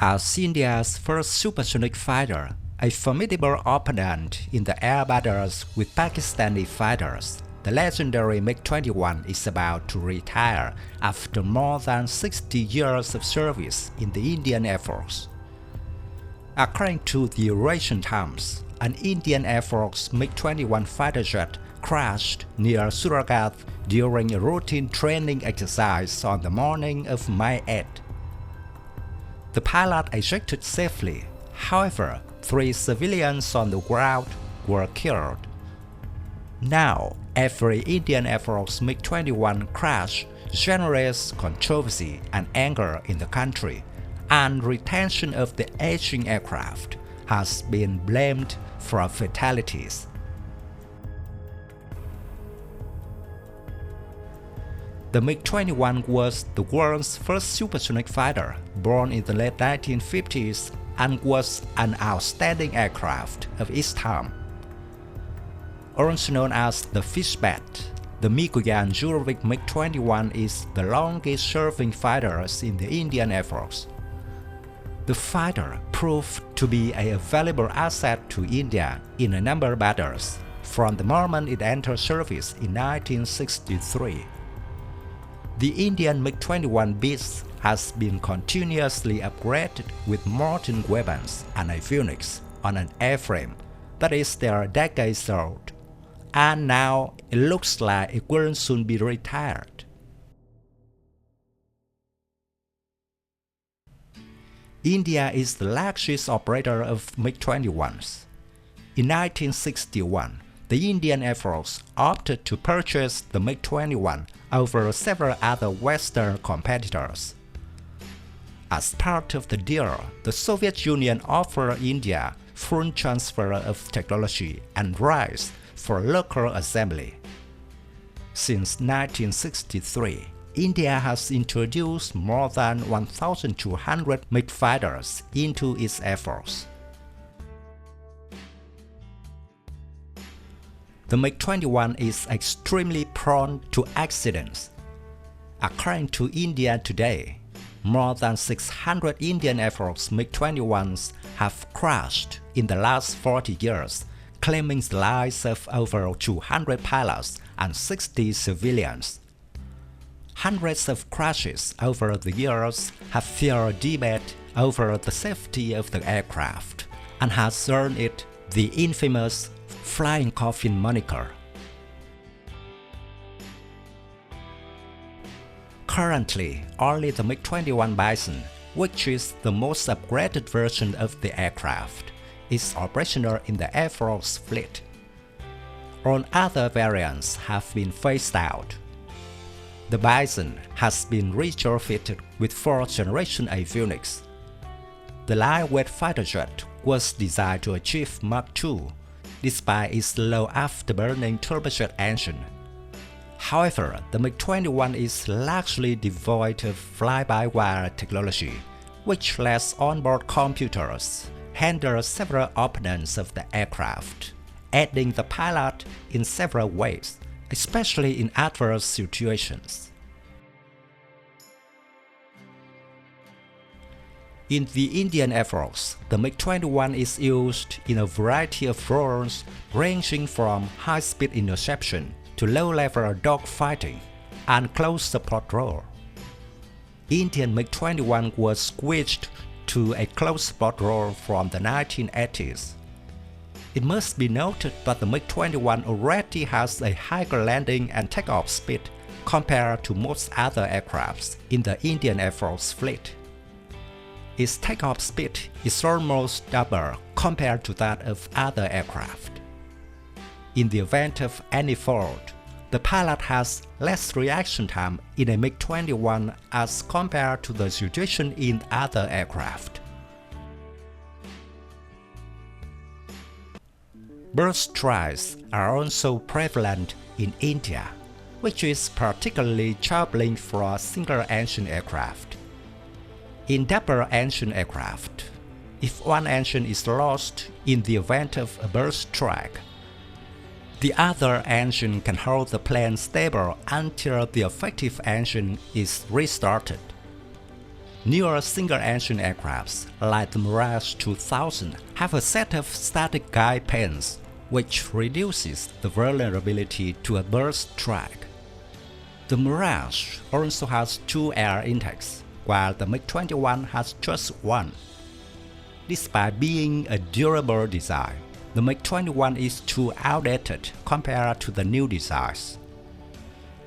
As India's first supersonic fighter, a formidable opponent in the air battles with Pakistani fighters, the legendary MiG-21 is about to retire after more than 60 years of service in the Indian Air Force. According to the Eurasian Times, an Indian Air Force MiG-21 fighter jet crashed near Suragat during a routine training exercise on the morning of May 8. The pilot ejected safely. However, 3 civilians on the ground were killed. Now, every Indian Air Force MiG-21 crash generates controversy and anger in the country, and retention of the aging aircraft has been blamed for fatalities. The MiG-21 was the world's first supersonic fighter, born in the late 1950s, and was an outstanding aircraft of its time. Also known as the Fishbed, the Mikoyan Gurevich MiG-21 is the longest-serving fighter in the Indian Air Force. The fighter proved to be a valuable asset to India in a number of battles, from the moment it entered service in 1963. The Indian MiG-21Bis has been continuously upgraded with modern weapons and avionics on an airframe that is there decades old, and now it looks like it will soon be retired. India is the largest operator of MiG-21s. In 1961, the Indian Air Force opted to purchase the MiG-21 over several other Western competitors. As part of the deal, the Soviet Union offered India full transfer of technology and rights for local assembly. Since 1963, India has introduced more than 1,200 MiG fighters into its Air Force. The MiG-21 is extremely prone to accidents. According to India Today, more than 600 Indian Air Force MiG-21s have crashed in the last 40 years, claiming the lives of over 200 pilots and 60 civilians. Hundreds of crashes over the years have fueled debate over the safety of the aircraft and has earned it the infamous flying coffin moniker. Currently, only the MiG-21 Bison, which is the most upgraded version of the aircraft, is operational in the Air Force fleet. All other variants have been phased out. The Bison has been retrofitted with 4th-generation avionics. The lightweight fighter jet was designed to achieve Mach 2, despite its low afterburning turbojet engine. However, the MiG-21 is largely devoid of fly-by-wire technology, which lets onboard computers handle several opponents of the aircraft, aiding the pilot in several ways, especially in adverse situations. In the Indian Air Force, the MiG-21 is used in a variety of roles ranging from high-speed interception to low-level dogfighting and close support role. Indian MiG-21 was switched to a close support role from the 1980s. It must be noted that the MiG-21 already has a higher landing and takeoff speed compared to most other aircrafts in the Indian Air Force fleet. Its takeoff speed is almost double compared to that of other aircraft. In the event of any fault, the pilot has less reaction time in a MiG-21 as compared to the situation in other aircraft. Bird strikes are also prevalent in India, which is particularly troubling for single-engine aircraft. In double-engine aircraft, if one engine is lost in the event of a bird strike, the other engine can hold the plane stable until the effective engine is restarted. Newer single-engine aircrafts, like the Mirage 2000, have a set of static guide pins, which reduces the vulnerability to a burst drag. The Mirage also has 2 air intakes, while the MiG-21 has just 1. Despite being a durable design, the MiG-21 is too outdated compared to the new designs.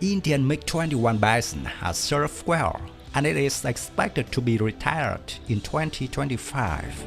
Indian MiG-21Bis has served well, and it is expected to be retired in 2025.